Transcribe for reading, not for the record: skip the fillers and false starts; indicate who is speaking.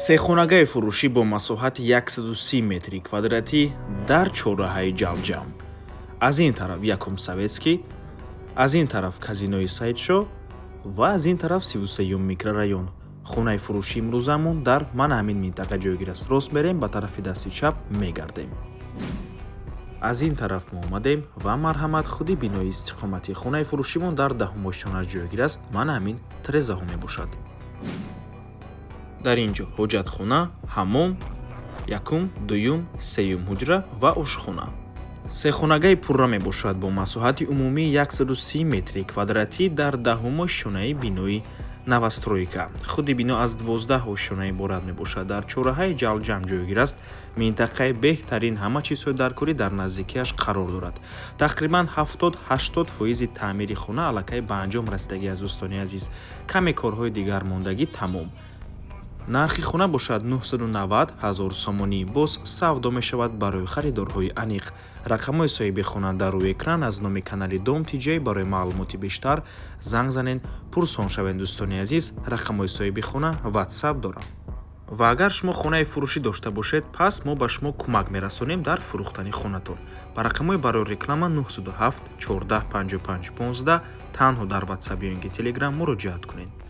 Speaker 1: сехонагаи фурӯшӣ бо масоҳати 130 метри квадратӣ дар чорраҳаи ҷалҷам. Аз ин тараф якум советский, аз ин тараф казинои Сайдшо ва аз ин тараф 33-ум микрорайон. Хонаи фурӯши имрӯзамон дар мана ҳамин минтақа ҷойгир аст. Рост мерем, ба тарафи дасти чап мегардем. аз ин тараф мо омадем ва марҳамат худи бинои истиқомати хонаи фурӯшимон дар 10-ум ошчонааш ҷойгир аст. Мана ҳамин 13 мебошад. дар ин ҷо ҳоҷатхона, ҳаммом, якум, дуюм, сеюм ҳуҷра ва ошхона. сехонагаи пурра мебошад бо масоҳати умумии 130 метри квадратӣ дар 10-ум ошчонаи бинои новостройка. худи бино аз 12 ошчона иборат мебошад. дар чорраҳаи ҷалҷам ҷойгир аст. минтақаи беҳтарин ҳама чизҳои даркорӣ дар наздикиаш қарор дорад. тақрибан 70-80% таъмири хона аллакай ба анҷом расидагӣ аз дӯстони азиз. каме корҳои дигар мондагӣ тамом. нархи хона бошад 990 000 сомонӣ. боз савдо мешавад барои харидорҳои аниқ. рақамҳои соҳиби хона дар рӯи экран. аз номи канали Дом Тиҷей барои маълумоти бештар занг занед, пурсон шавед дӯстони азиз. рақамҳои соҳиби хона WhatsApp дорам. ва агар шумо хонаи фурӯшӣ дошта бошед, пас мо ба шумо кӯмак мерасонем дар фурӯхтани хонатон. ба рақамҳои барои реклама 907 14 55 15 танҳо дар WhatsApp ё инки Telegram муроҷиат кунед.